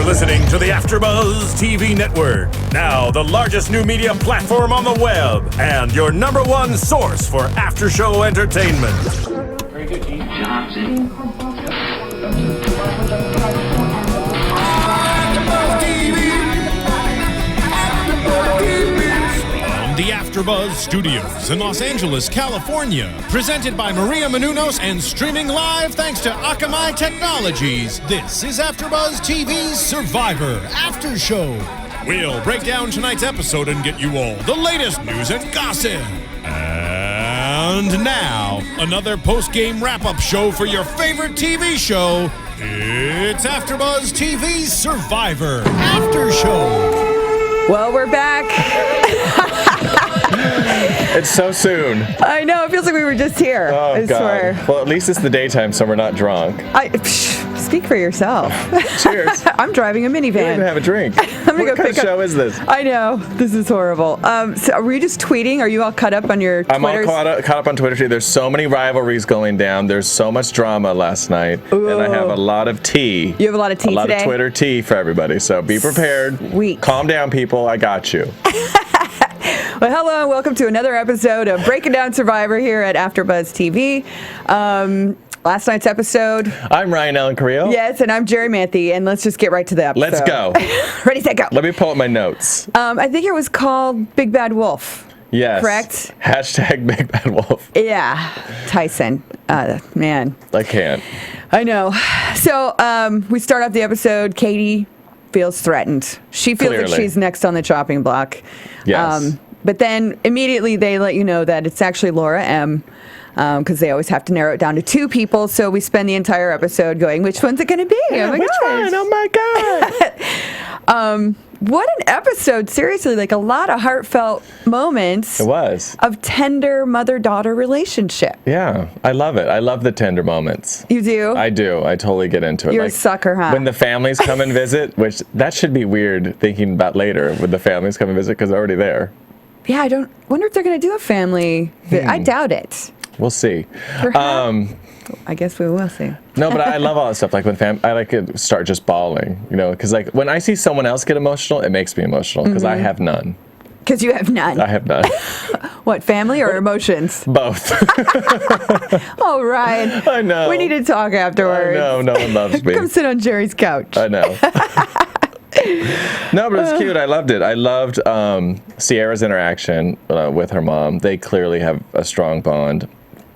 You're listening to the AFTERBUZZ TV Network, now the largest new media platform on the web, and your number one source for after-show entertainment. Very good, Gene. Johnson. The AFTERBUZZ Studios in Los Angeles, California. Presented by Maria Menounos and streaming live thanks to Akamai Technologies. This is AFTERBUZZ TV Survivor After Show. We'll break down tonight's episode and get you all the latest news and gossip. And now, another post-game wrap-up show for your favorite TV show. It's AFTERBUZZ TV Survivor After Show. Well, we're back. It's so soon. I know. It feels like we were just here. Oh, I God. swear. Well, at least it's the daytime, so we're not drunk. Speak for yourself. Cheers. I'm driving a You minivan. didn't even have a drink. Let me What go kind of pick show up. is this? I know. This is horrible. So were you just tweeting? Are you all caught up on your Twitters? I'm all caught up on Twitter, too. There's so many rivalries going down. There's so much drama last night. Ooh. And I have a lot of tea. You have a lot of tea today? A lot today? of Twitter tea for everybody. So be prepared. Sweet. Calm down, people. I got you. Well, hello and welcome to another episode of Breaking Down Survivor here at AFTERBUZZ TV. Last night's episode. I'm Ryan Allen Carrillo. Yes, and I'm Jerri Manthey, and let's just get right to the episode. Let's go. Ready, set, go. Let me pull up my notes. I think it was called Big Bad Wolf. Yes. Correct? Hashtag Big Bad Wolf. Yeah, Tyson. Man. I can't. I know. So we start off the episode. Katie feels threatened. She feels like Clearly. she's next on the chopping block. Yes. But then immediately they let you know that it's actually Laura M. Because they always have to narrow it down to two people. So we spend the entire episode going, which one's it going to be? Yeah, oh my which gosh. one? Oh my God. What an episode. Seriously, like a lot of heartfelt moments It was. of tender mother-daughter relationship. Yeah, I love it. I love the tender moments. You do? I do. I totally get into it. You're a sucker, huh? When the families come and visit, which that should be weird thinking about later when the families come and visit because they're already there. Yeah, I wonder if they're going to do a family. I doubt it. We'll see. Perhaps. I guess we will see. No, but I love all that stuff. Like when I like to start just bawling, because like when I see someone else get emotional, it makes me emotional because I have none. Because you have none. I have none. What, family or emotions? Both. Oh, Ryan. I know. We need to talk afterwards. No one loves me. Come sit on Jerry's couch. I know. No, but it's cute. I loved it. I loved Sierra's interaction with her mom. They clearly have a strong bond.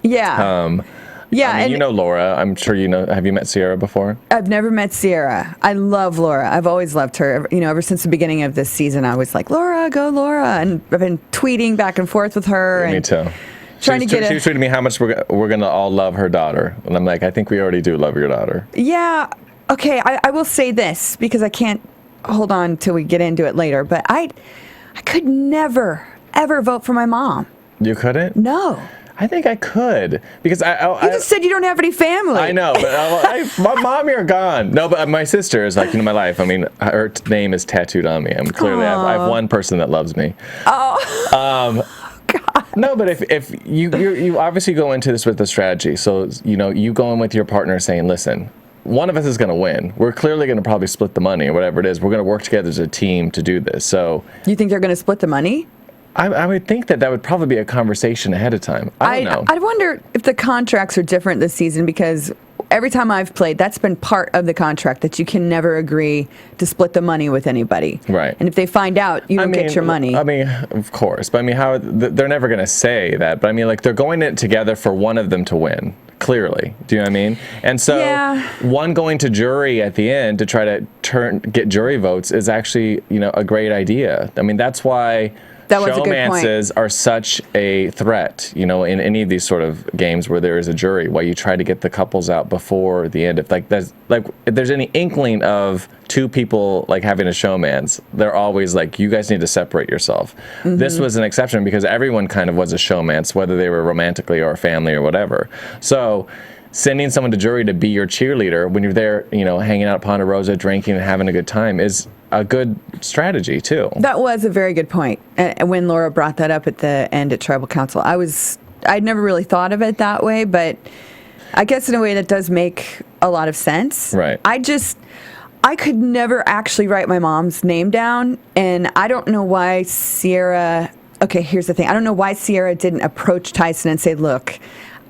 Yeah. Yeah, I mean, and you know Laura. I'm sure you know. Have you met Sierra before? I've never met Sierra. I love Laura. I've always loved her. Ever since the beginning of this season, I was like, Laura, go Laura. And I've been tweeting back and forth with her. Me too. Trying to get she was tweeting me how much we're going to all love her daughter. And I'm like, I think we already do love your daughter. Yeah. Okay, I will say this because I can't hold on till we get into it later. But I could never, ever vote for my mom. You couldn't? No. I think I could because You just said you don't have any family. I know, but my mom, you're gone. No, but my sister is like my life. I mean, her name is tattooed on me. I'm clearly I have one person that loves me. Oh. God. No, but if you obviously go into this with a strategy, so you go in with your partner saying, listen, one of us is going to win. We're clearly going to probably split the money or whatever it is. We're going to work together as a team to do this. So You think they're going to split the money? I would think that would probably be a conversation ahead of time. I don't know. I wonder if the contracts are different this season because every time I've played, that's been part of the contract that you can never agree to split the money with anybody. Right. And if they find out, you don't get your money. I mean, of course. But I mean, they're never going to say that. But I mean, like they're going in together for one of them to win. Clearly. Do you know what I mean? And so one going to jury at the end to try to get jury votes is actually, a great idea. I mean, that's why showmances are such a threat, in any of these sort of games where there is a jury, why you try to get the couples out before the end. If there's any inkling of two people like having a showmance, they're always like, you guys need to separate yourself. Mm-hmm. This was an exception because everyone kind of was a showmance, whether they were romantically or family or whatever. So sending someone to jury to be your cheerleader when you're there, hanging out at Ponderosa, drinking and having a good time is a good strategy too. That was a very good point. And when Laura brought that up at the end at Tribal Council, I'd never really thought of it that way, but I guess in a way that does make a lot of sense. Right. I could never actually write my mom's name down, and I don't know why Sierra... Okay, here's the thing. I don't know why Sierra didn't approach Tyson and say, look,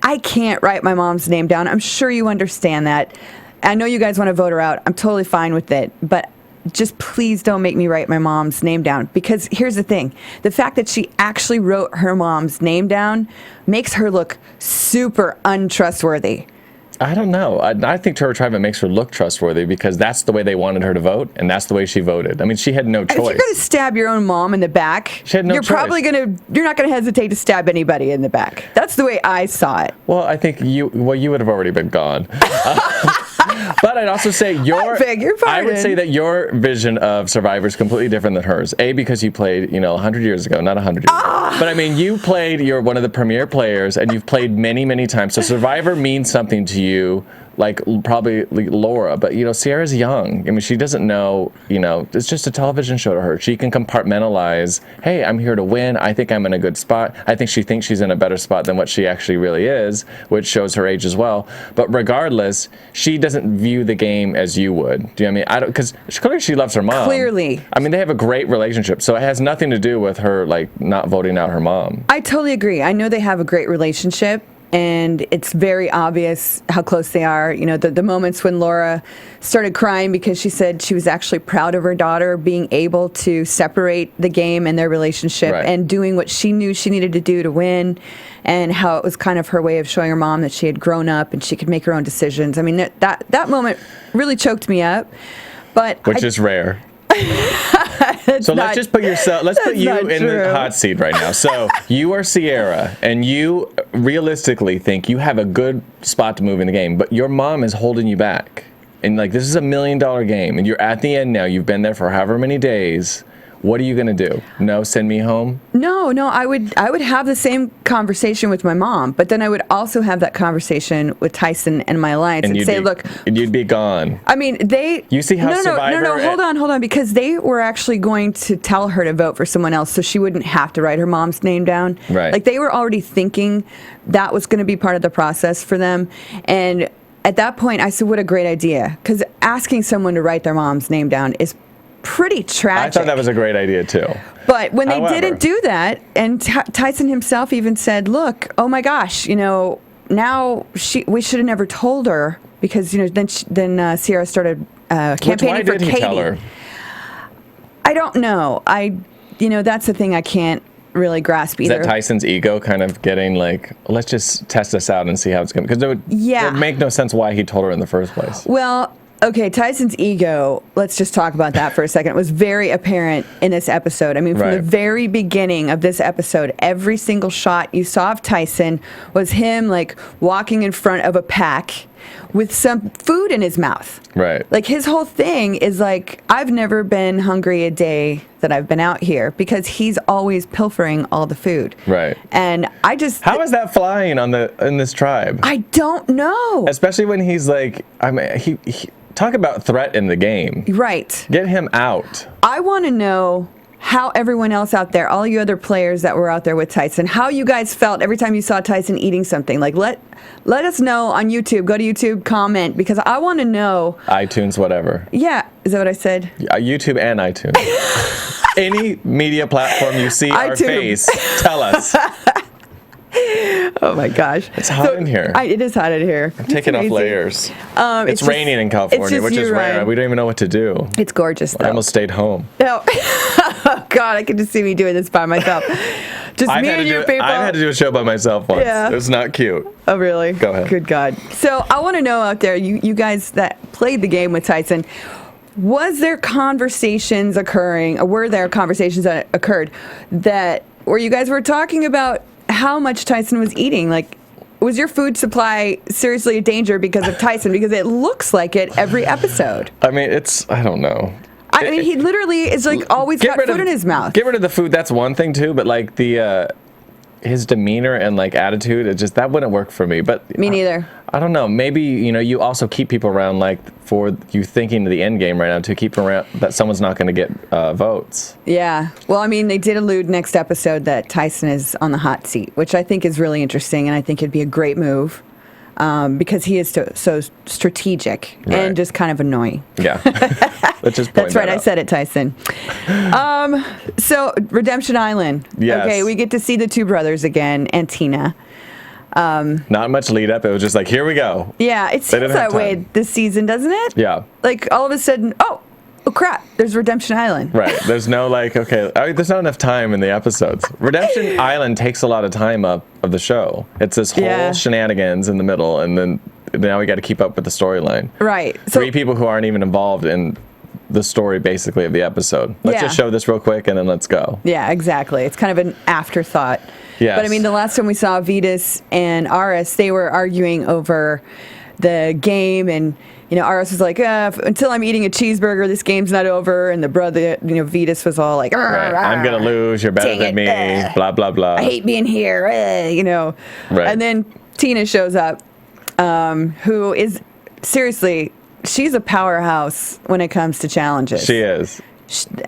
I can't write my mom's name down. I'm sure you understand that. I know you guys want to vote her out. I'm totally fine with it, but just please don't make me write my mom's name down. Because here's the thing. The fact that she actually wrote her mom's name down makes her look super untrustworthy. I don't know. I think Turbo Tribe makes her look trustworthy because that's the way they wanted her to vote, and that's the way she voted. I mean, she had no choice. If you're going to stab your own mom in the back, she had no choice. You're not going to hesitate to stab anybody in the back. That's the way I saw it. Well, I think you would have already been gone. But I'd also say I beg your pardon. I would say that your vision of Survivor is completely different than hers. A, because you played, 100 years ago, not 100 years ago. But I mean, you're one of the premier players, and you've played many, many times. So Survivor means something to you, like probably Laura. But, Sierra's young. I mean, she doesn't know, it's just a television show to her. She can compartmentalize, hey, I'm here to win. I think I'm in a good spot. I think she thinks she's in a better spot than what she actually really is, which shows her age as well. But regardless, she doesn't view the game as you would. Do you know what I mean? Because clearly she loves her mom. Clearly. I mean, they have a great relationship. So it has nothing to do with her, not voting out her mom. I totally agree. I know they have a great relationship. And it's very obvious how close they are. The moments when Laura started crying because she said she was actually proud of her daughter being able to separate the game and their relationship and doing what she knew she needed to do to win, and how it was kind of her way of showing her mom that she had grown up and she could make her own decisions. I mean, that moment really choked me up. Which is rare. So let's just put you in the hot seat right now. So you are Sierra, and you realistically think you have a good spot to move in the game, but your mom is holding you back. And this is $1 million game, and you're at the end now. You've been there for however many days. What are you going to do? No, send me home? No, I would have the same conversation with my mom, but then I would also have that conversation with Tyson and my alliance and say, look... And you'd be gone. I mean, You see how Survivor... No, hold on, because they were actually going to tell her to vote for someone else so she wouldn't have to write her mom's name down. Right. They were already thinking that was going to be part of the process for them, and at that point, I said, what a great idea, because asking someone to write their mom's name down is pretty tragic. I thought that was a great idea, too. But when they didn't do that, and Tyson himself even said, look, oh my gosh, now we should have never told her, because, then Sierra started campaigning for Katie. Why did he tell her? I don't know. That's the thing I can't really grasp either. Is that Tyson's ego kind of getting let's just test this out and see how it's going to... Because it would make no sense why he told her in the first place. Well... Okay, Tyson's ego, let's just talk about that for a second. It was very apparent in this episode. I mean, from the very beginning of this episode, every single shot you saw of Tyson was him, walking in front of a pack with some food in his mouth. Right. His whole thing is I've never been hungry a day that I've been out here, because he's always pilfering all the food. Right. And I just... How is that flying in this tribe? I don't know. Especially when he's he talk about threat in the game. Right. Get him out. I want to know how everyone else out there, all you other players that were out there with Tyson, how you guys felt every time you saw Tyson eating something. Let us know on YouTube. Go to YouTube, comment, because I want to know. iTunes, whatever. Yeah. Is that what I said? YouTube and iTunes. Any media platform you see our face, tell us. Oh my gosh. It's hot in here. It is hot in here. I'm taking off layers. It's raining in California, which is rare. Ryan. We don't even know what to do. It's gorgeous, though. I almost stayed home. Oh, God, I can just see me doing this by myself. Just me and you people. I've had to do a show by myself once. Yeah. It's not cute. Oh, really? Go ahead. Good God. So I want to know out there, you guys that played the game with Tyson, were there conversations that occurred where you guys were talking about how much Tyson was eating? Was your food supply seriously a danger because of Tyson? Because it looks like it every episode. I mean, I don't know. I mean, he literally is always got food in his mouth. Get rid of the food, that's one thing too, but his demeanor and attitude, that wouldn't work for me. But me neither. I don't know. Maybe you also keep people around for you thinking of the end game right now, to keep around that someone's not going to get votes. Yeah. Well, I mean, they did allude next episode that Tyson is on the hot seat, which I think is really interesting, and I think it'd be a great move. because he is so strategic and just kind of annoying. Yeah. Let's just point That's right. that I out. said it, Tyson. So Redemption Island. Yes. Okay, we get to see the two brothers again and Tina. Not much lead up. It was just like, here we go. Yeah, it seems didn't that have way time. this season, doesn't it? Yeah. Like all of a sudden, oh crap, there's Redemption Island. Right. There's no like, okay, there's not enough time in the episodes. Redemption Island takes a lot of time up of the show. It's this whole shenanigans in the middle, and then now we got to keep up with the storyline. Right. So, 3 people who aren't even involved in the story, basically, of the episode. Let's just show this real quick, and then let's go. Yeah, exactly. It's kind of an afterthought. Yes. But I mean, the last time we saw Vetus and Aris, they were arguing over the game, and Aris was like, until I'm eating a cheeseburger, this game's not over. And the brother, Vetus was all like, right. I'm going to lose. You're better than me. Blah, blah, blah. I hate being here. Right. And then Tina shows up, who is, seriously, she's a powerhouse when it comes to challenges. She is.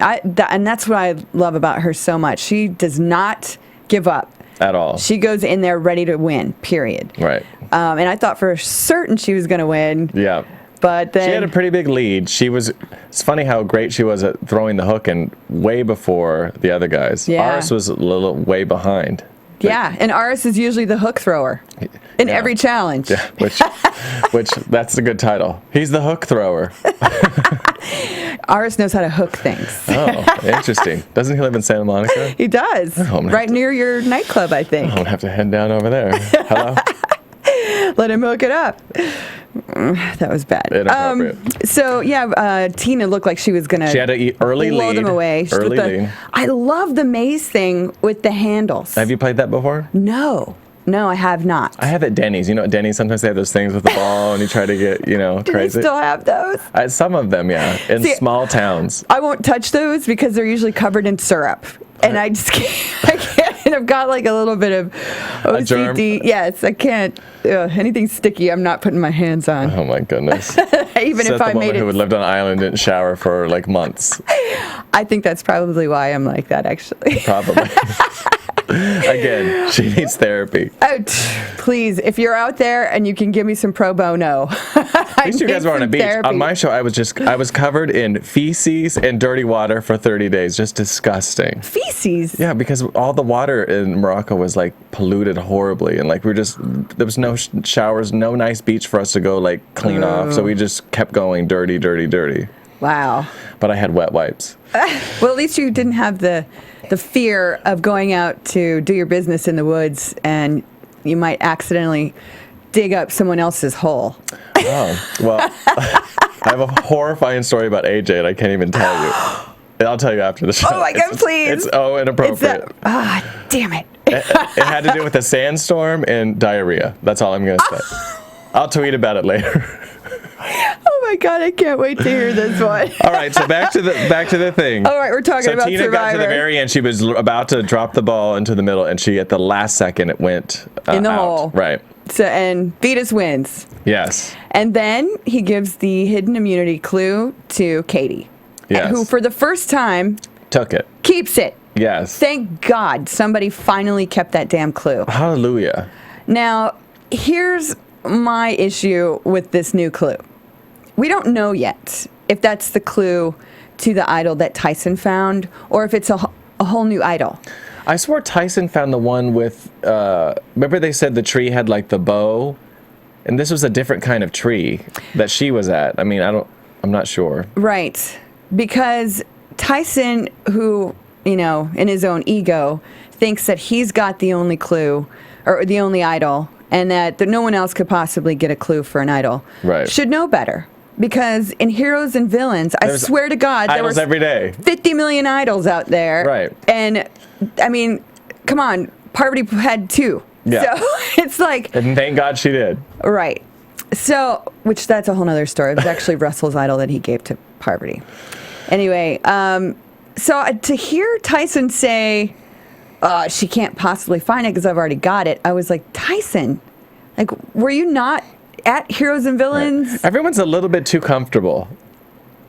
And that's what I love about her so much. She does not give up. At all. She goes in there ready to win, period. Right. And I thought for certain she was going to win. Yeah. But then she had a pretty big lead. It's funny how great she was at throwing the hook and way before the other guys. Yeah. Aris was a little way behind. Yeah, and Aris is usually the hook thrower in every challenge. Yeah, which that's a good title. He's the hook thrower. Aris knows how to hook things. Oh, interesting. Doesn't he live in Santa Monica? He does. Right near your nightclub, I think. I'm going to have to head down over there. Hello? Let him hook it up. That was bad. Inappropriate. So, Tina looked like she was going to She had to eat early blow lead. them away. Early lead. I love the maze thing with the handles. Have you played that before? No, I have not. I have at Denny's. At Denny's sometimes they have those things with the ball and you try to get, Do crazy. they still have those? Some of them, yeah. In small towns. I won't touch those because they're usually covered in syrup. And I just can't. I can't. And I've got like a little bit of OCD. A germ? Yes, I can't. Anything sticky, I'm not putting my hands on. Oh my goodness. Even if I made it. Who lived on an island didn't shower for like months. I think that's probably why I'm like that, actually. Probably. Again, she needs therapy. Oh, please, if you're out there and you can give me some pro bono. At least you guys were on a beach. Therapy. On my show, I was covered in feces and dirty water for 30 days. Just disgusting. Feces? Yeah, because all the water in Morocco was like polluted horribly, and like there was no showers, no nice beach for us to go like clean off. So we just kept going dirty, dirty, dirty. Wow. But I had wet wipes. Well, at least you didn't have the fear of going out to do your business in the woods and you might accidentally dig up someone else's hole. Oh, well, I have a horrifying story about AJ, and I can't even tell you. I'll tell you after the show. Oh my God, please. It's inappropriate. Damn it. It had to do with a sandstorm and diarrhea. That's all I'm going to say. I'll tweet about it later. Oh my God, I can't wait to hear this one. All right, so back to the thing. All right, we're talking about Tina Survivor. got to the very end. She was about to drop the ball into the middle, and she, at the last second, it went in the out. hole. Right. So, and Vetus wins. Yes. And then he gives the hidden immunity clue to Katie. Yes. Who, for the first time, took it. Keeps it. Yes. Thank God somebody finally kept that damn clue. Hallelujah. Now, here's my issue with this new clue. We don't know yet if that's the clue to the idol that Tyson found or if it's a whole new idol. I swore Tyson found the one with, remember they said the tree had like the bow? And this was a different kind of tree that she was at. I mean, I'm not sure. Right. Because Tyson, who, in his own ego, thinks that he's got the only clue or the only idol and that no one else could possibly get a clue for an idol. Right. Should know better. Because in Heroes and Villains, I swear to God, there idols were every day. 50 million idols out there. Right. And, I mean, come on, Parvati had 2. Yeah. So it's like... And thank God she did. Right. So, which that's a whole nother story. It was actually Russell's idol that he gave to Parvati. Anyway, so to hear Tyson say, she can't possibly find it because I've already got it, I was like, Tyson, like, were you not at Heroes and Villains? Right. Everyone's a little bit too comfortable.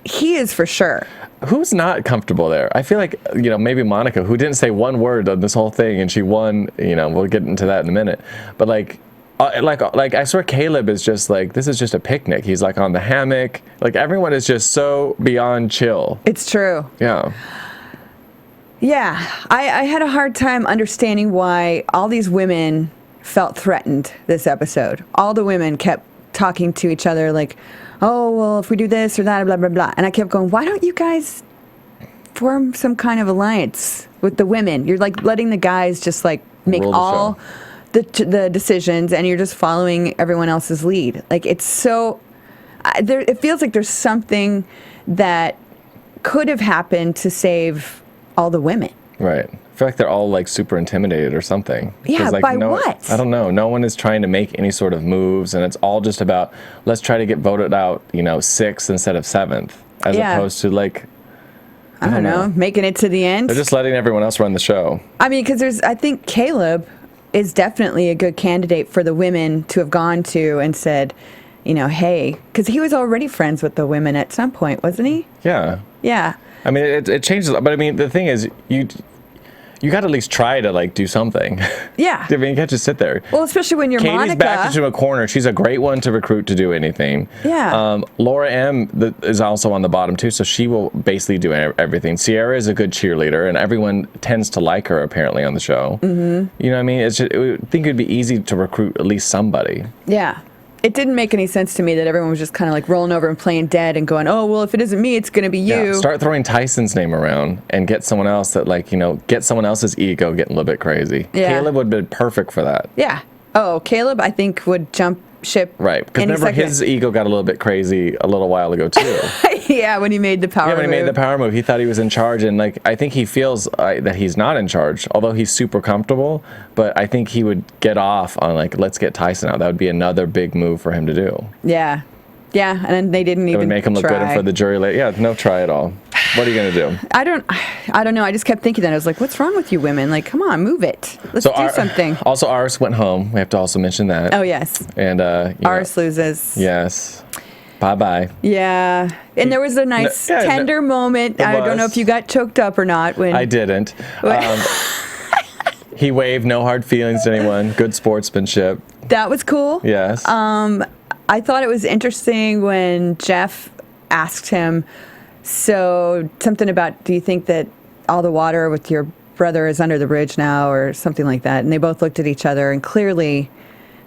He is for sure. Who's not comfortable there? I feel like, maybe Monica, who didn't say one word on this whole thing, and she won, we'll get into that in a minute. But, like, like I swear Caleb is just like, this is just a picnic. He's like on the hammock. Like everyone is just so beyond chill. It's true. Yeah. Yeah. I had a hard time understanding why all these women felt threatened this episode. All the women kept talking to each other like, oh, well, if we do this or that, blah, blah, blah. And I kept going, why don't you guys form some kind of alliance with the women? You're like letting the guys just like make all the decisions, and you're just following everyone else's lead. Like, it's so it feels like there's something that could have happened to save all the women. Right. I feel like they're all like super intimidated or something. Yeah, like, by what? I don't know. No one is trying to make any sort of moves, and it's all just about, let's try to get voted out, 6th instead of 7th, as opposed to like, I don't know, making it to the end. They're just letting everyone else run the show. I mean, because I think Caleb is definitely a good candidate for the women to have gone to and said, hey, because he was already friends with the women at some point, wasn't he? Yeah. Yeah. I mean, it changes, but I mean, the thing is, you got to at least try to like do something. Yeah. I mean, you can't just sit there. Well, especially when you're Katie's Monica. backed into a corner. She's a great one to recruit to do anything. Yeah. Laura M is also on the bottom too, so she will basically do everything. Sierra is a good cheerleader, and everyone tends to like her apparently on the show. Mm-hmm. You know what I mean? I think it'd be easy to recruit at least somebody. Yeah. It didn't make any sense to me that everyone was just kind of like rolling over and playing dead and going, oh, well, if it isn't me, it's going to be you. Yeah, start throwing Tyson's name around and get someone else that, like, get someone else's ego getting a little bit crazy. Yeah. Caleb would have been perfect for that. Yeah. Oh, Caleb, I think, would jump ship. Right. Because remember, his ego got a little bit crazy a little while ago, too. Yeah, when he made the power move. Yeah, when he made the power move, he thought he was in charge. And, like, I think he feels that he's not in charge, although he's super comfortable. But I think he would get off on, like, let's get Tyson out. That would be another big move for him to do. Yeah. Yeah, and then they didn't even try. It would make him look good for the jury later. Yeah, no try at all. What are you going to do? I don't know. I just kept thinking that. I was like, what's wrong with you women? Like, come on, move it. Let's do something. Also, Aris went home. We have to also mention that. Oh, yes. And Aris loses. Yes. Bye-bye. Yeah. And there was a nice, tender moment. I don't know if you got choked up or not. When I didn't. He waved, no hard feelings to anyone. Good sportsmanship. That was cool. Yes. I thought it was interesting when Jeff asked him, so something about, do you think that all the water with your brother is under the bridge now, or something like that? And they both looked at each other, and clearly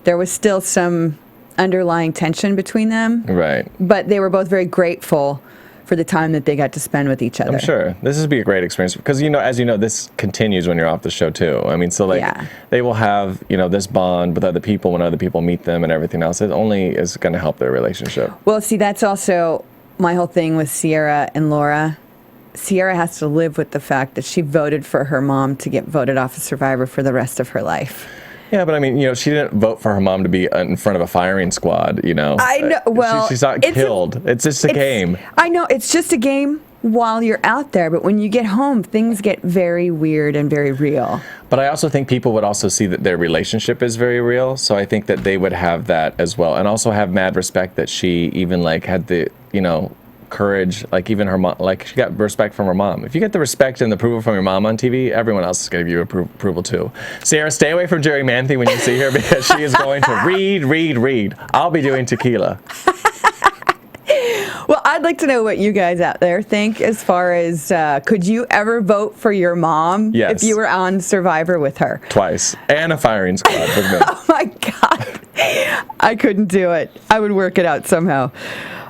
there was still some underlying tension between them. Right. But they were both very grateful for the time that they got to spend with each other. I'm sure. This would be a great experience because, as you know, this continues when you're off the show too. I mean, so like they will have, this bond with other people when other people meet them and everything else. It only is going to help their relationship. Well, see, that's also my whole thing with Sierra and Laura. Sierra has to live with the fact that she voted for her mom to get voted off of Survivor for the rest of her life. Yeah, but I mean, she didn't vote for her mom to be in front of a firing squad, I know. Well, she's not killed. It's just a game. I know. It's just a game while you're out there. But when you get home, things get very weird and very real. But I also think people would also see that their relationship is very real. So I think that they would have that as well. And also have mad respect that she even, like, had the, courage, like even her mom, like she got respect from her mom. If you get the respect and the approval from your mom on TV, everyone else is going to give you approval too. Sarah, stay away from Jerri Manthey when you see her because she is going to read. I'll be doing tequila. Well, I'd like to know what you guys out there think as far as could you ever vote for your mom if you were on Survivor with her? Twice. And a firing squad with me. Oh my God. I couldn't do it. I would work it out somehow.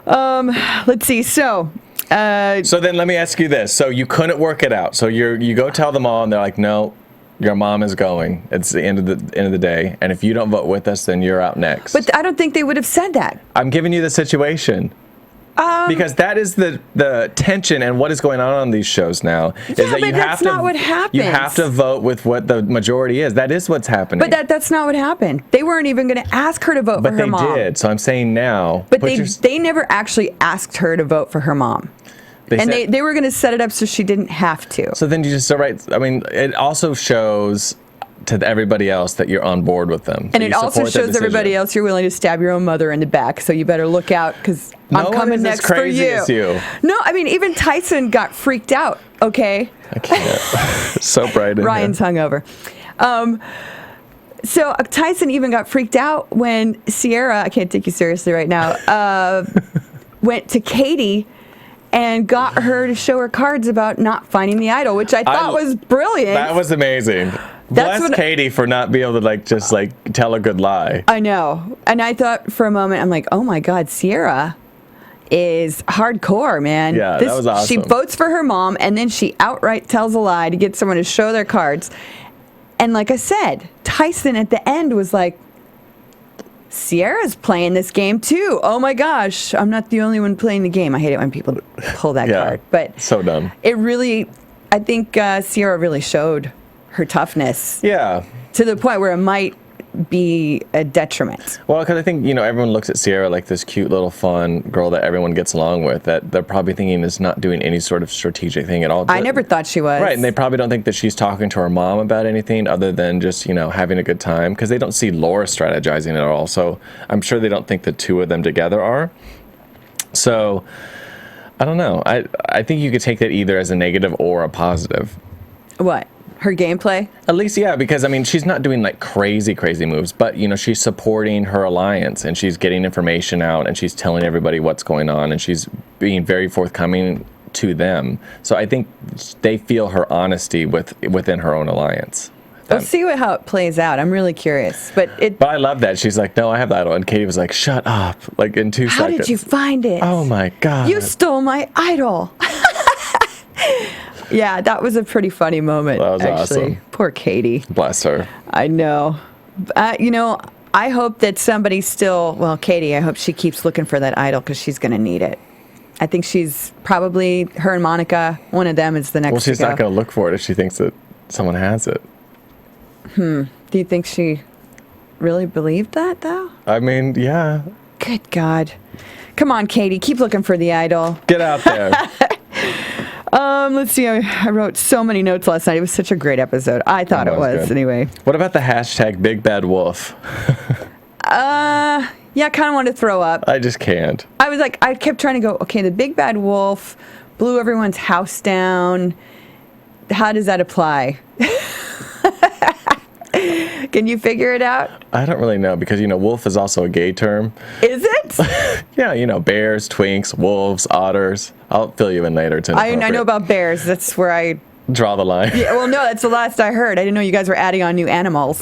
Let's see. So then let me ask you this. So you couldn't work it out. So you go tell them all and they're like, no, your mom is going. It's the end of the day. And if you don't vote with us, then you're out next. But I don't think they would have said that. I'm giving you the situation. Because that is the tension and what is going on these shows now. Is that you have not what happens. You have to vote with what the majority is. That is what's happening. But that's not what happened. They weren't even going to ask her to vote for her mom. But they did. So I'm saying now. But they never actually asked her to vote for her mom. They were going to set it up so she didn't have to. So then you just I mean, it also shows to everybody else that you're on board with them. And it also shows everybody else you're willing to stab your own mother in the back. So you better look out because I'm coming next for you. No, I mean, even Tyson got freaked out, okay? I can't. So bright in Ryan's here. hungover. So Tyson even got freaked out when Sierra, I can't take you seriously right now, went to Katie and got her to show her cards about not finding the idol, which I thought was brilliant. That was amazing. Bless Katie for not being able to just tell a good lie. I know. And I thought for a moment, I'm like, oh my God, Sierra is hardcore, man. Yeah, that was awesome. She votes for her mom, and then she outright tells a lie to get someone to show their cards. And like I said, Tyson at the end was like, Sierra's playing this game too. Oh my gosh, I'm not the only one playing the game. I hate it when people pull that card. But so dumb. It really, I think Sierra really showed her toughness. Yeah. To the point where it might be a detriment. Well, because I think, everyone looks at Sierra like this cute little fun girl that everyone gets along with, that they're probably thinking is not doing any sort of strategic thing at all. I never thought she was. Right, and they probably don't think that she's talking to her mom about anything other than just, having a good time, because they don't see Laura strategizing at all. So I'm sure they don't think the two of them together are. So, I don't know. I think you could take that either as a negative or a positive. What? Her gameplay? At least, yeah, because, she's not doing, crazy moves, but, she's supporting her alliance, and she's getting information out, and she's telling everybody what's going on, and she's being very forthcoming to them. So I think they feel her honesty within her own alliance. We'll see how it plays out. I'm really curious. But I love that. She's like, no, I have the idol. And Katie was like, shut up, in 2 seconds. How did you find it? Oh, my God. You stole my idol. Yeah, that was a pretty funny moment. That was actually. awesome. Poor Katie. Bless her. I know. I hope that somebody still, Katie, I hope she keeps looking for that idol because she's going to need it. I think she's probably, her and Monica, one of them is the next. Well, she's not going to look for it if she thinks that someone has it. Do you think she really believed that, though? Yeah. Good God. Come on, Katie, keep looking for the idol. Get out there. Let's see. I wrote so many notes last night. It was such a great episode. I thought it was good. Anyway. What about the hashtag Big Bad Wolf? Yeah, I kind of wanted to throw up. I just can't. I kept trying to go, okay, the Big Bad Wolf blew everyone's house down. How does that apply? Can you figure it out? I don't really know because, wolf is also a gay term. Is it? Yeah, bears, twinks, wolves, otters. I'll fill you in later. I know about bears. That's where I draw the line. Yeah, well, no, that's the last I heard. I didn't know you guys were adding on new animals.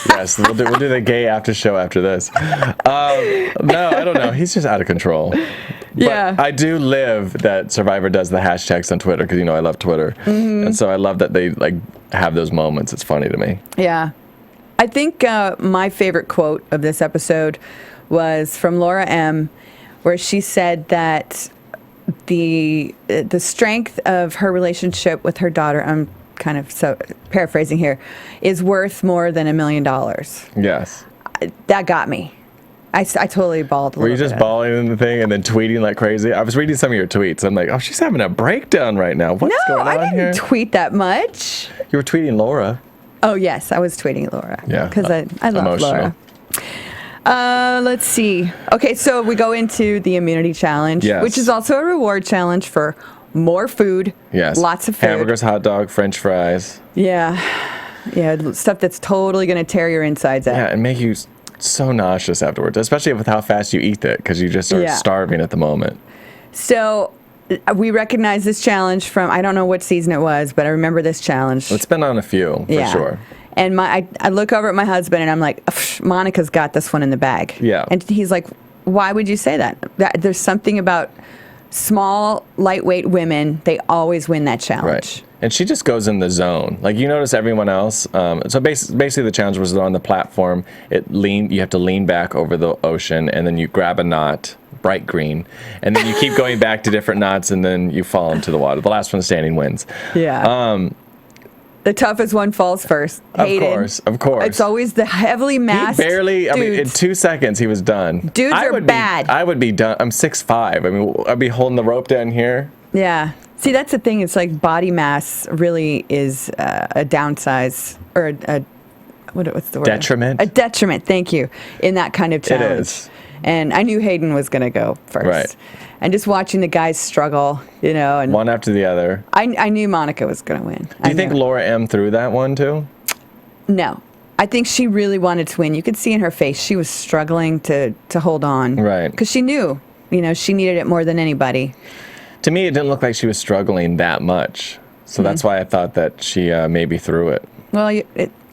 Yes, we'll do the gay after show after this. No, I don't know. He's just out of control. Yeah. But I do live that Survivor does the hashtags on Twitter because, I love Twitter. Mm-hmm. And so I love that they have those moments. It's funny to me. Yeah. I think my favorite quote of this episode was from Laura M., where she said that the strength of her relationship with her daughter, I'm kind of paraphrasing here, is worth more than $1 million. Yes. That got me. I totally bawled a little bit. Were you just bawling in the thing and then tweeting like crazy? I was reading some of your tweets. I'm like, oh, she's having a breakdown right now. What's going on here? No, I didn't tweet that much. You were tweeting Laura. Oh, yes, I was tweeting Laura. Yeah. Because I love Laura. Let's see. Okay, so we go into the immunity challenge, which is also a reward challenge for more food. Yes. Lots of food. Hamburgers, hot dog, French fries. Yeah. Yeah, stuff that's totally going to tear your insides out. Yeah, and make you so nauseous afterwards, especially with how fast you eat it, because you just are starving at the moment. So we recognize this challenge from, I don't know what season it was, but I remember this challenge. It's been on a few, for sure. And I look over at my husband and I'm like, Monica's got this one in the bag. Yeah. And he's like, why would you say that? There's something about small, lightweight women. They always win that challenge. Right. And she just goes in the zone. Like, you notice everyone else. So basically the challenge was on the platform. You have to lean back over the ocean, and then you grab a knot, bright green, and then you keep going back to different knots, and then you fall into the water. The last one standing wins. Yeah. The toughest one falls first. Hayden. Of course. It's always the heavily masked. He barely, in 2 seconds, he was done. Dudes are bad. I would be done. I'm 6'5". I'd be holding the rope down here. Yeah. See, that's the thing. It's like body mass really is a downsize or what's the word? Detriment. A detriment. Thank you. In that kind of challenge. It is. And I knew Hayden was going to go first. Right. And just watching the guys struggle, and one after the other. I knew Monica was going to win. Do you think Laura M threw that one too? No. I think she really wanted to win. You could see in her face she was struggling to hold on. Right. Because she knew, she needed it more than anybody. To me, it didn't look like she was struggling that much. So that's why I thought that she maybe threw it. Well,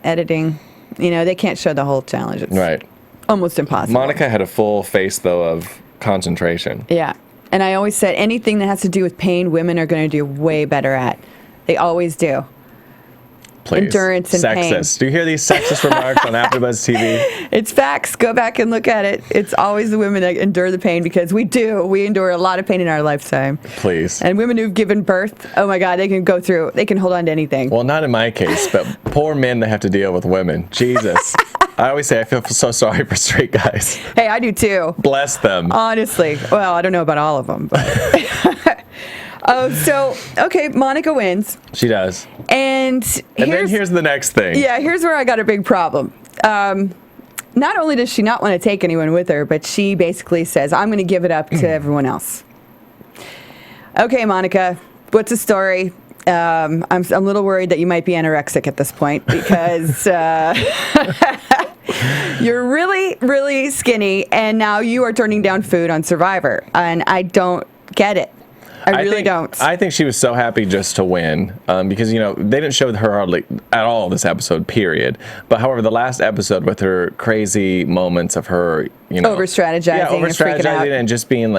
editing, they can't show the whole challenge. It's right. almost impossible. Monica had a full face, though, of concentration. Yeah. And I always said anything that has to do with pain, women are going to do way better at. They always do. Please. Endurance and pain. Sexist. Do you hear these sexist remarks on AfterBuzz TV? It's facts. Go back and look at it. It's always the women that endure the pain because we do. We endure a lot of pain in our lifetime. Please. And women who've given birth, oh my God, they can hold on to anything. Well, not in my case, but poor men that have to deal with women. Jesus. I always say I feel so sorry for straight guys. Hey, I do too. Bless them. Honestly. Well, I don't know about all of them, but... Okay, Monica wins. She does. And then here's the next thing. Yeah, here's where I got a big problem. Not only does she not want to take anyone with her, but she basically says, I'm going to give it up to everyone else. Okay, Monica, what's the story? I'm a little worried that you might be anorexic at this point because you're really, really skinny, and now you are turning down food on Survivor, and I don't get it. I really don't. I think she was so happy just to win because, they didn't show her hardly at all this episode, period. But, however, the last episode with her crazy moments of her, over-strategizing. Yeah, over-strategizing and just being,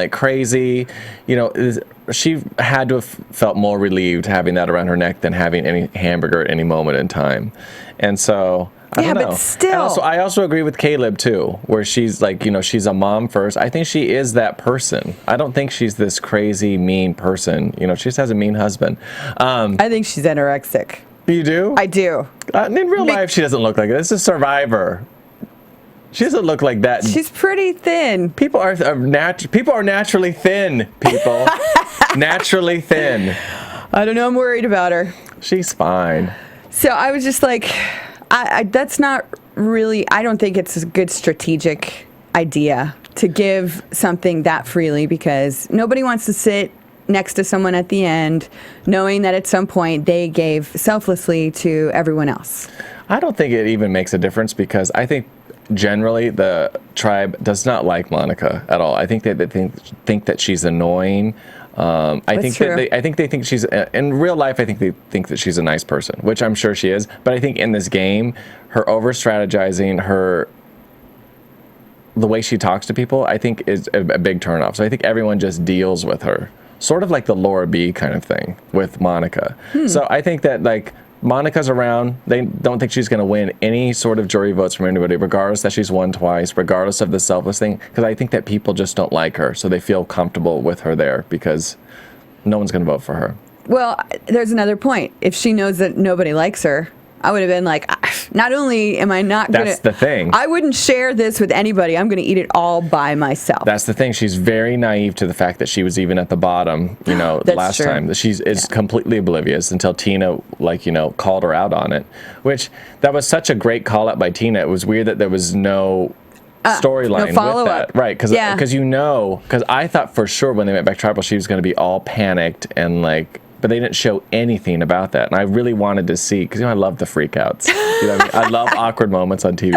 she had to have felt more relieved having that around her neck than having any hamburger at any moment in time. And so... I don't know. But still. I also agree with Caleb, too, where she's she's a mom first. I think she is that person. I don't think she's this crazy, mean person. She just has a mean husband. I think she's anorexic. You do? I do. In real life, she doesn't look like it. This is Survivor. She doesn't look like that. She's pretty thin. People are naturally thin, people. Naturally thin. I don't know. I'm worried about her. She's fine. So I was just like... that's not really, I don't think it's a good strategic idea to give something that freely because nobody wants to sit next to someone at the end knowing that at some point they gave selflessly to everyone else. I don't think it even makes a difference because I think generally the tribe does not like Monica at all. I think that they think that she's annoying. I think they think she's in real life. I think they think that she's a nice person, which I'm sure she is. But I think in this game, her over strategizing, the way she talks to people, I think is a big turnoff. So I think everyone just deals with her, sort of like the Laura B kind of thing with Monica. So I think that Monica's around. They don't think she's going to win any sort of jury votes from anybody, regardless that she's won twice, regardless of the selfless thing, because I think that people just don't like her, so they feel comfortable with her there because no one's going to vote for her. Well, there's another point. If she knows that nobody likes her, I would have been like, not only am I not going to... That's the thing. I wouldn't share this with anybody. I'm going to eat it all by myself. That's the thing. She's very naive to the fact that she was even at the bottom, last true. time. She's completely oblivious until Tina, called her out on it, which that was such a great call out by Tina. It was weird that there was no storyline with that. Right, because I thought for sure when they went back tribal, she was going to be all panicked and but they didn't show anything about that. And I really wanted to see, because I love the freakouts. I love awkward moments on TV.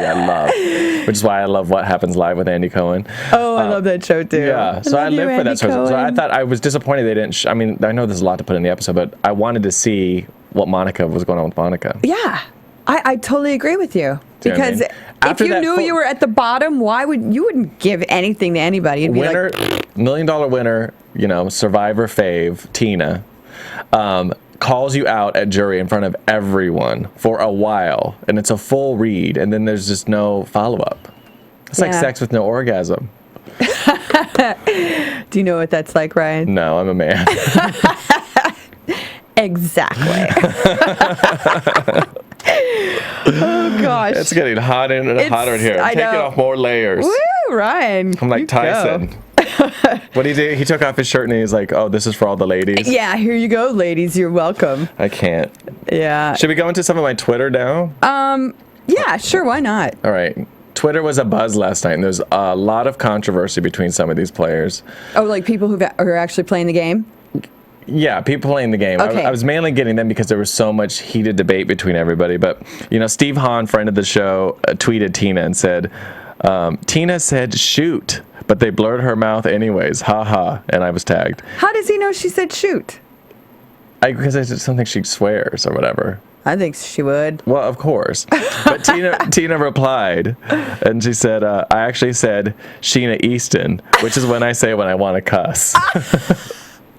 Which is why I love What Happens Live with Andy Cohen. Oh, I love that show too. Yeah, so I live for that sort of. So I thought I was disappointed they didn't. I know there's a lot to put in the episode, but I wanted to see what was going on with Monica. Yeah, I totally agree with you. Because if you knew you were at the bottom, you wouldn't give anything to anybody? You'd be winner, $1 million winner, Survivor fave, Tina. Calls you out at jury in front of everyone for a while, and it's a full read, and then there's just no follow-up. It's like sex with no orgasm. Do you know what that's like, Ryan? No, I'm a man. Exactly. Oh, gosh. It's getting hotter and hotter in here. I'm taking off more layers. Woo, Ryan. I'm like Tyson. What did he do? He took off his shirt and he's like, oh, this is for all the ladies. Yeah, here you go, ladies. You're welcome. I can't. Yeah. Should we go into some of my Twitter now? Yeah, sure. Why not? All right. Twitter was a buzz last night, and there's a lot of controversy between some of these players. Oh, like people who are actually playing the game? Yeah, people playing the game. Okay. I was mainly getting them because there was so much heated debate between everybody. But, Steve Hahn, friend of the show, tweeted Tina and said, Tina said shoot, but they blurred her mouth anyways. Ha ha. And I was tagged. How does he know she said shoot? Because I don't think she swears or whatever. I think she would. Well, of course. But Tina replied, and she said, I actually said Sheena Easton, which is when I say when I want to cuss.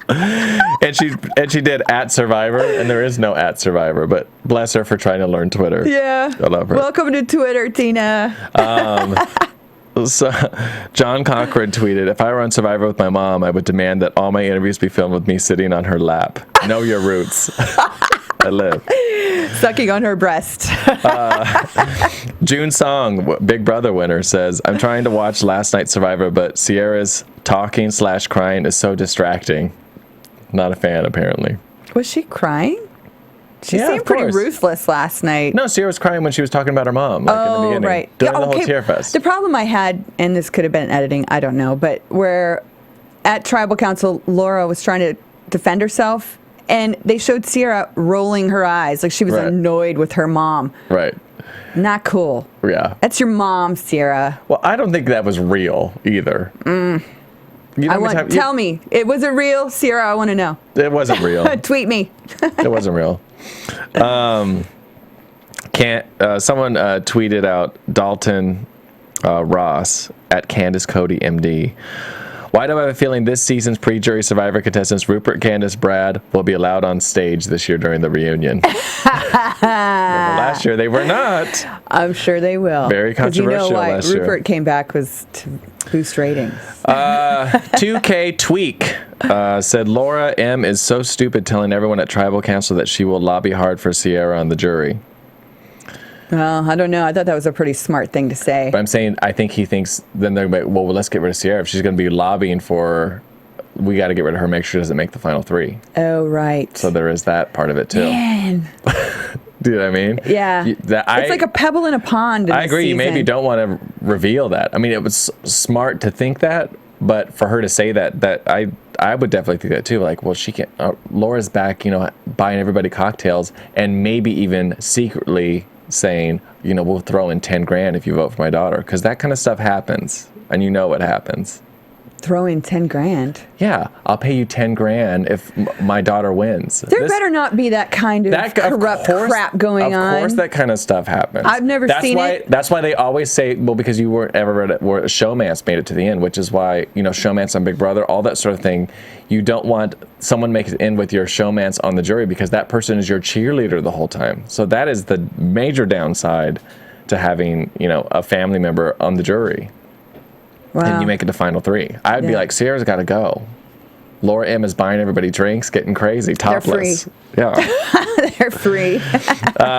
and she did @Survivor, and there is no @Survivor, but bless her for trying to learn Twitter. Yeah. I love her. Welcome to Twitter, Tina. So John Cochran tweeted, if I were on Survivor with my mom, I would demand that all my interviews be filmed with me sitting on her lap. Know your roots. I live. Sucking on her breast. June Song, Big Brother winner, says, I'm trying to watch last night's Survivor, but Sierra's talking/crying is so distracting. Not a fan, apparently. Was she crying? She Yeah, seemed of pretty course. ruthless last night. No, Sierra was crying when she was talking about her mom, like in the beginning. Right. During Yeah, the whole okay. Tear Fest. The problem I had, and this could have been editing, I don't know, but where at Tribal Council, Laura was trying to defend herself, and they showed Sierra rolling her eyes like she was Right. annoyed with her mom. Right. Not cool. Yeah. That's your mom, Sierra. Well, I don't think that was real either. You know how many times- Tell me, was it real, Sierra? I want to know. It wasn't real. Tweet me. It wasn't real. Someone tweeted out Dalton Ross at Candace Cody MD. Why do I have a feeling this season's pre-jury Survivor contestants Rupert, Candace, Brad will be allowed on stage this year during the reunion? Last year they were not. I'm sure they will. Very 'Cause controversial why last year. Rupert came back was to boost ratings. 2K Tweak said Laura M is so stupid telling everyone at Tribal Council that she will lobby hard for Sierra on the jury. Well, I don't know. I thought that was a pretty smart thing to say. But I'm saying I think he thinks then they're like, well, let's get rid of Sierra. If she's going to be lobbying for her, we got to get rid of her, make sure she doesn't make the final three. Oh, right. So there is that part of it too. Man. Do you know what I mean? Yeah. It's like a pebble in a pond. I agree. You maybe don't want to reveal that. I mean, it was smart to think that, but for her to say that I would definitely think that too. Like, well, she can't. Laura's back, buying everybody cocktails and maybe even secretly saying, we'll throw in 10 grand if you vote for my daughter, because that kind of stuff happens, and what happens. Throw in 10 grand. Yeah, I'll pay you 10 grand if my daughter wins. There better not be that kind of corrupt crap going on. Of course that kind of stuff happens. I've never seen it. That's why they always say, well, because you weren't ever where Showmance made it to the end, which is why, Showmance on Big Brother, all that sort of thing. You don't want someone making it in with your Showmance on the jury because that person is your cheerleader the whole time. So that is the major downside to having, a family member on the jury. Wow. And you make it to final three. I'd be like, Sierra's got to go. Laura M is buying everybody drinks, getting crazy, topless. They're free. Yeah. They're free.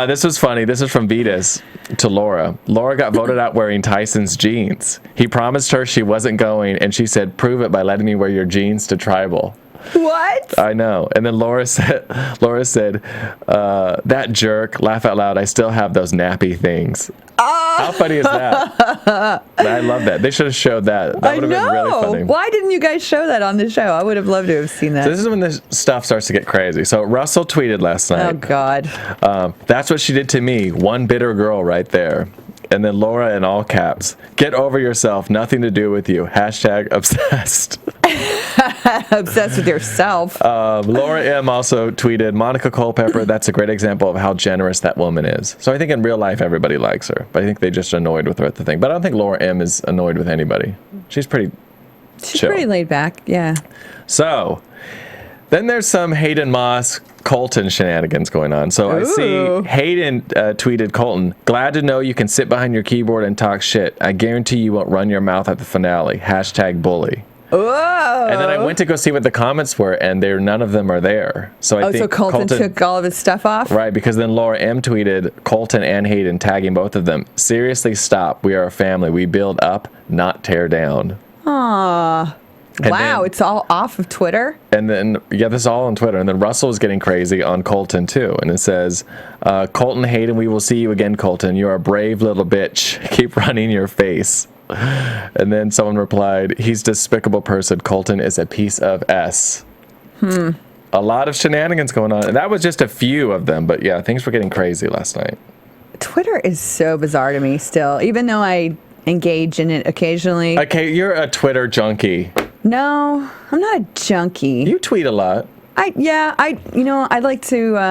This was funny. This is from Vetus to Laura. Laura got voted out wearing Tyson's jeans. He promised her she wasn't going, and she said, prove it by letting me wear your jeans to Tribal. What? I know. And then Laura said, that jerk, laugh out loud, I still have those nappy things. How funny is that? I love that. They should have showed that. That would have been really funny. Why didn't you guys show that on the show? I would have loved to have seen that. So this is when this stuff starts to get crazy. So Russell tweeted last night. Oh, God. That's what she did to me. One bitter girl right there. And then Laura in all caps. Get over yourself. Nothing to do with you. # obsessed. Obsessed with yourself. Laura M also tweeted, Monica Culpepper, that's a great example of how generous that woman is. So I think in real life, everybody likes her. But I think they just annoyed with her at the thing. But I don't think Laura M is annoyed with anybody. She's pretty chill. Pretty laid back, yeah. So then there's some Hayden Moss Colton shenanigans going on. So I see Hayden tweeted Colton, glad to know you can sit behind your keyboard and talk shit. I guarantee you won't run your mouth at the finale. # bully. Whoa. And then I went to go see what the comments were, and none of them are there. So I think so Colton took all of his stuff off? Right, because then Laura M tweeted Colton and Hayden, tagging both of them. Seriously, stop. We are a family. We build up, not tear down. Aww. Wow, it's all off of Twitter? And then, this is all on Twitter. And then Russell was getting crazy on Colton, too. And it says, Colton, Hayden, we will see you again, Colton. You're a brave little bitch. Keep running your face. And then someone replied, he's a despicable person. Colton is a piece of S. a lot of shenanigans going on. And that was just a few of them. But yeah, things were getting crazy last night. Twitter is so bizarre to me still, even though I engage in it occasionally. Okay, you're a Twitter junkie. No, I'm not a junkie. You tweet a lot. I like to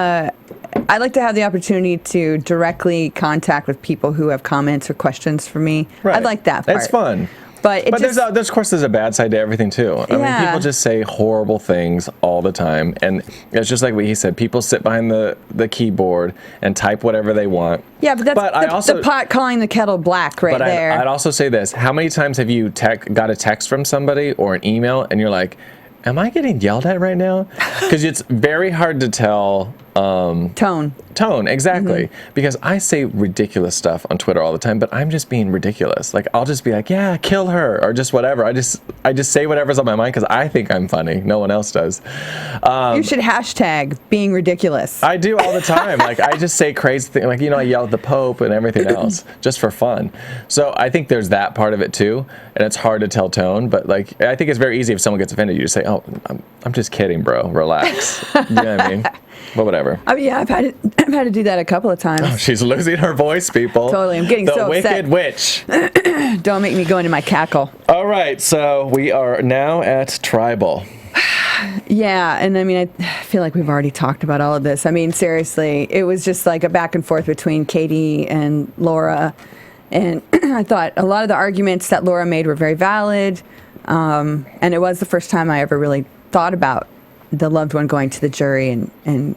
have the opportunity to directly contact with people who have comments or questions for me. Right. I like that part. It's fun. But there's of course there's a bad side to everything too. I mean, people just say horrible things all the time, and it's just like what he said. People sit behind the keyboard and type whatever they want. Yeah, but that's the pot calling the kettle black right there. I'd also say this: how many times have you got a text from somebody or an email, and you're like, "Am I getting yelled at right now?" Because it's very hard to tell. Tone, exactly. Mm-hmm. Because I say ridiculous stuff on Twitter all the time, but I'm just being ridiculous. Like, I'll just be like, yeah, kill her, or just whatever. I just say whatever's on my mind because I think I'm funny. No one else does. You should hashtag being ridiculous. I do all the time. Like, I just say crazy things. Like, I yell at the Pope and everything else just for fun. So I think there's that part of it too, and it's hard to tell tone. But like, I think it's very easy if someone gets offended, you just say, oh, I'm just kidding, bro. Relax. You know what I mean? But whatever. I mean, yeah, I've had to do that a couple of times. Oh, she's losing her voice, people. Totally, I'm getting so upset. The Wicked Witch. Don't make me go into my cackle. All right, so we are now at Tribal. Yeah, and I mean, I feel like we've already talked about all of this. I mean, seriously, it was just like a back and forth between Katie and Laura, and I thought a lot of the arguments that Laura made were very valid, and it was the first time I ever really thought about the loved one going to the jury and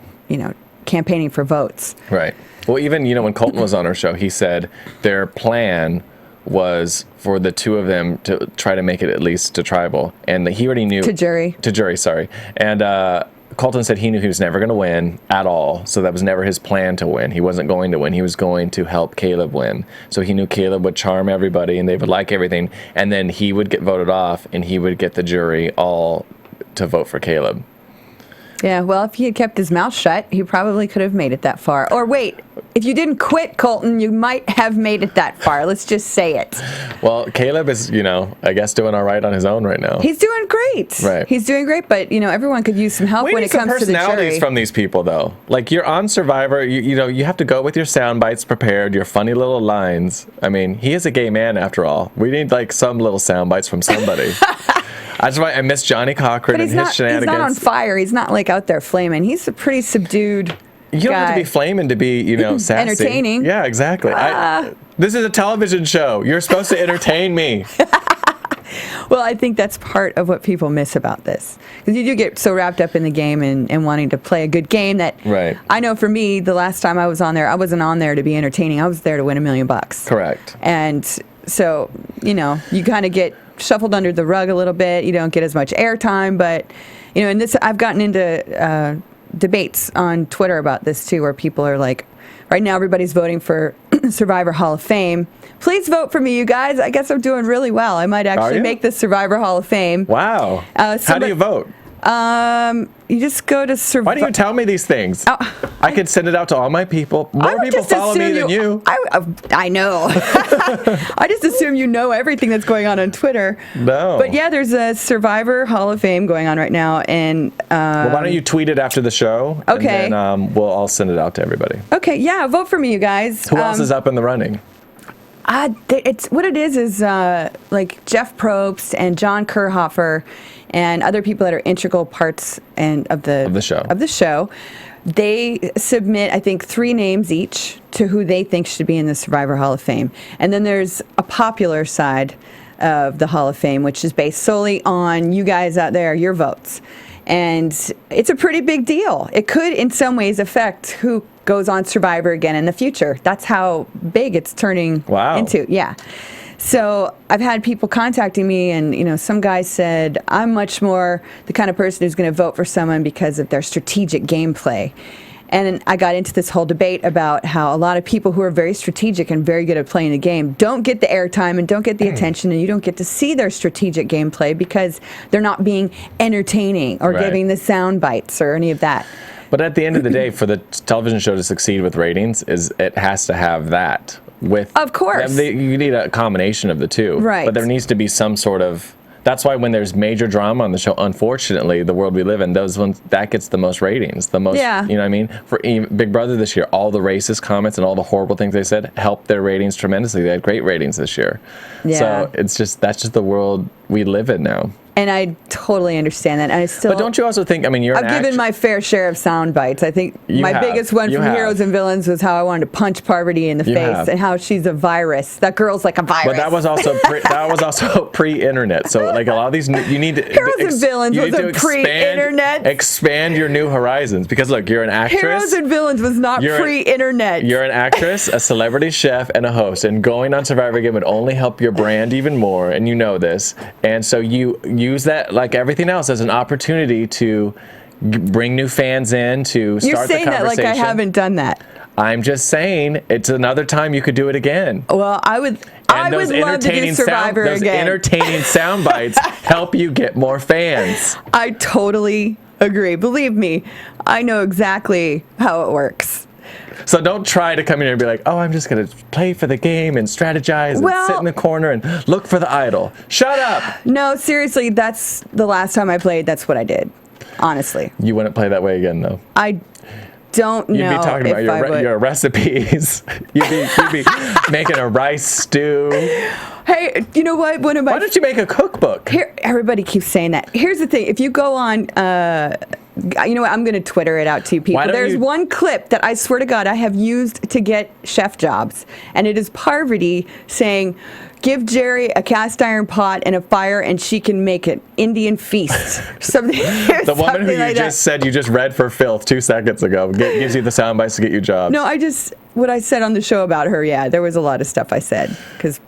campaigning for votes. Right. Well, even, when Colton was on our show, he said their plan was for the two of them to try to make it at least to Tribal. And he already knew... To jury, sorry. And Colton said he knew he was never going to win at all. So that was never his plan to win. He wasn't going to win. He was going to help Caleb win. So he knew Caleb would charm everybody and they would like everything. And then he would get voted off and he would get the jury all to vote for Caleb. Yeah, well, if he had kept his mouth shut, he probably could have made it that far. Or wait, if you didn't quit, Colton, you might have made it that far. Let's just say it. Well, Caleb is, I guess doing all right on his own right now. He's doing great. Right. He's doing great, but, everyone could use some help when it comes to the jury. We need some personalities from these people, though. Like, you're on Survivor, you have to go with your sound bites prepared, your funny little lines. I mean, he is a gay man, after all. We need, some little sound bites from somebody. That's why I miss Johnny Cochran and his shenanigans. He's not on fire. He's not out there flaming. He's a pretty subdued guy. You don't have to be flaming to be, sassy. Entertaining. Yeah, exactly. This is a television show. You're supposed to entertain me. Well, I think that's part of what people miss about this. Because you do get so wrapped up in the game and wanting to play a good game that right. I know for me, the last time I was on there, I wasn't on there to be entertaining. I was there to win $1 million. Correct. And so, you kind of get shuffled under the rug a little bit. You don't get as much airtime, but and this I've gotten into debates on Twitter about this too, where people are like, right now everybody's voting for Survivor Hall of Fame. Please vote for me, you guys. I guess I'm doing really well. I might actually make the Survivor Hall of Fame. Wow. How do you vote? You just go to Survivor. Why do you tell me these things? I could send it out to all my people. More people follow me than you. I know. I just assume you know everything that's going on Twitter. No. But yeah, there's a Survivor Hall of Fame going on right now, and well, why don't you tweet it after the show? Okay. And then I'll send it out to everybody. Okay. Yeah, vote for me, you guys. Who else is up in the running? It's what it is like Jeff Probst and John Kerhofer and other people that are integral parts of the show. They submit, I think, 3 names each to who they think should be in the Survivor Hall of Fame. And then there's a popular side of the Hall of Fame, which is based solely on you guys out there, your votes. And it's a pretty big deal. It could, in some ways, affect who goes on Survivor again in the future. That's how big it's turning into. Yeah. So I've had people contacting me, and some guy said, I'm much more the kind of person who's going to vote for someone because of their strategic gameplay. And I got into this whole debate about how a lot of people who are very strategic and very good at playing the game don't get the airtime and don't get the attention, and you don't get to see their strategic gameplay because they're not being entertaining or giving the sound bites or any of that. But at the end of the day, for the television show to succeed with ratings, it has to have that. Of course. You need a combination of the two. Right. But there needs to be some sort of That's why when there's major drama on the show, unfortunately, the world we live in, those ones, that gets the most ratings. The most, Yeah. you know what I mean? For Big Brother this year, all the racist comments and all the horrible things they said helped their ratings tremendously. They had great ratings this year. Yeah. So that's just the world we live in now. And I totally understand that. And I still. But don't you also think, I mean, I've given my fair share of sound bites. I think my biggest one from Heroes and Villains was how I wanted to punch Parvati in the face and how she's a virus. That girl's like a virus. But that was also pre-internet. So like a lot of these, you need to Heroes and Villains was a pre-internet. Expand your new horizons, because look, you're an actress. Heroes and Villains was not pre-internet. You're an actress, a celebrity chef, and a host, and going on Survivor again would only help your brand even more, and you know this. And so you use that, like everything else, as an opportunity to bring new fans in, to start the conversation. You're saying that like I haven't done that. I'm just saying it's another time you could do it again. Well, I would love to do Survivor again. Those entertaining sound bites help you get more fans. I totally agree. Believe me, I know exactly how it works. So don't try to come in here and be like, oh, I'm just going to play for the game and strategize and sit in the corner and look for the idol. Shut up. No, seriously, that's the last time I played. That's what I did, honestly. You wouldn't play that way again, though. I don't know. You'd be talking about your recipes. You'd be making a rice stew. Hey, you know what? Why don't you make a cookbook? Here, everybody keeps saying that. Here's the thing. If you go on... you know what? I'm going to Twitter it out to you people. There's one clip that I swear to God I have used to get chef jobs. And it is Parvati saying, give Jerri a cast iron pot and a fire and she can make an Indian feast. The woman who you just said you just read for filth 2 seconds ago gives you the sound bites to get you jobs. No, what I said on the show about her, there was a lot of stuff I said. But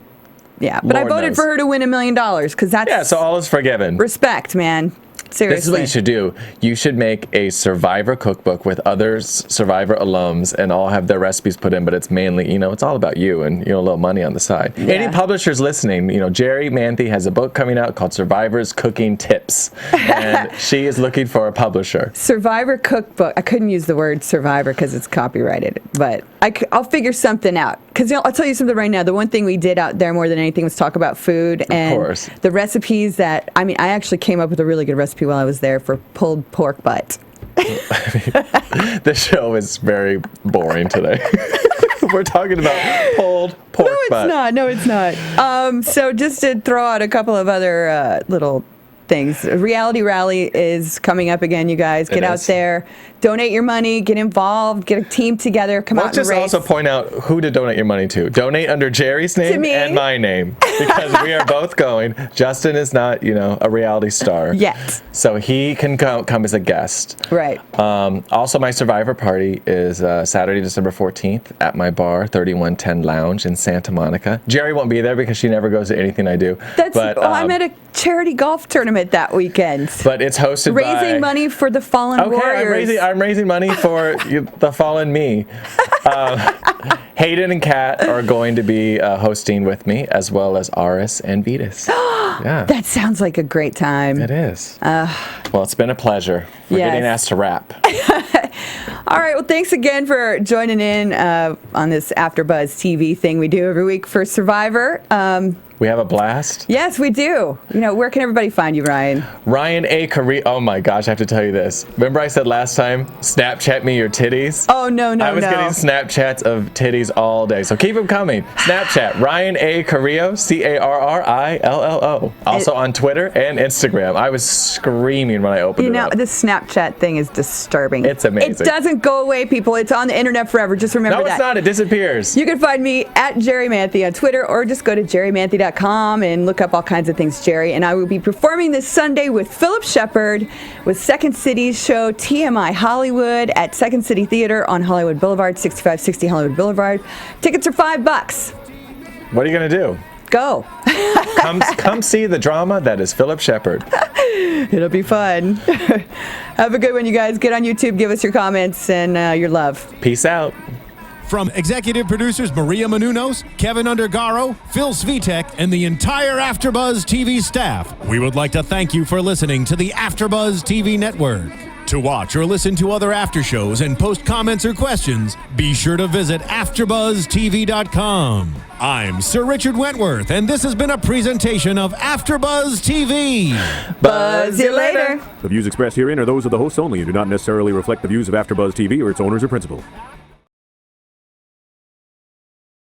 Lord I voted knows. for her to win $1 million because that's... Yeah, so all is forgiven. Respect, man. Seriously. This is what you should do. You should make a Survivor cookbook with other Survivor alums and all have their recipes put in, but it's mainly, it's all about you and, a little money on the side. Yeah. Any publishers listening, Jerri Manthey has a book coming out called Survivor's Cooking Tips, and she is looking for a publisher. Survivor cookbook. I couldn't use the word Survivor because it's copyrighted, but I'll figure something out. Because I'll tell you something right now. The one thing we did out there more than anything was talk about food and the recipes that, I actually came up with a really good recipe while I was there for pulled pork butt. The show is very boring today. We're talking about pulled pork butt. No, it's not. So just to throw out a couple of other little things. Reality Rally is coming up again, you guys. Get out there. Donate your money. Get involved. Get a team together. Come out and race. Let's just also point out who to donate your money to. Donate under Jerri's name and my name. Because we are both going. Justin is not, a reality star. Yet. So he can come as a guest. Right. Also, my Survivor party is Saturday, December 14th at my bar, 3110 Lounge in Santa Monica. Jerri won't be there because she never goes to anything I do. I'm at a charity golf tournament that weekend. But it's hosted by... Raising money for the fallen warriors. I'm raising money for the fallen me. Hayden and Kat are going to be hosting with me, as well as Aris and Vetus. Yeah. That sounds like a great time. It is. Well, it's been a pleasure. We're getting asked to wrap. All right. Well, thanks again for joining in on this AfterBuzz TV thing we do every week for Survivor. We have a blast. Yes, we do. Where can everybody find you, Ryan? Ryan A. Carrillo. Oh my gosh, I have to tell you this. Remember I said last time, Snapchat me your titties? Oh, no. I was getting Snapchats of titties all day, so keep them coming. Snapchat, Ryan A. Carrillo, Carrillo. Also on Twitter and Instagram. I was screaming when I opened it up. The Snapchat thing is disturbing. It's amazing. It doesn't go away, people. It's on the internet forever. Just remember that. No, it's not. It disappears. You can find me at Jerri Manthey on Twitter, or just go to jerrimanthey.com and look up all kinds of things, Jerri. And I will be performing this Sunday with Philip Shepard with Second City's show TMI Hollywood at Second City Theater on Hollywood Boulevard, 6560 Hollywood Boulevard. Tickets are $5. What are you going to do? Go. Come see the drama that is Philip Shepard. It'll be fun. Have a good one, you guys. Get on YouTube, give us your comments and your love. Peace out. From executive producers Maria Menounos, Kevin Undergaro, Phil Svitek, and the entire AfterBuzz TV staff, we would like to thank you for listening to the AfterBuzz TV network. To watch or listen to other after shows and post comments or questions, be sure to visit AfterBuzzTV.com. I'm Sir Richard Wentworth, and this has been a presentation of AfterBuzz TV. Buzz you later. The views expressed herein are those of the hosts only and do not necessarily reflect the views of AfterBuzz TV or its owners or principal.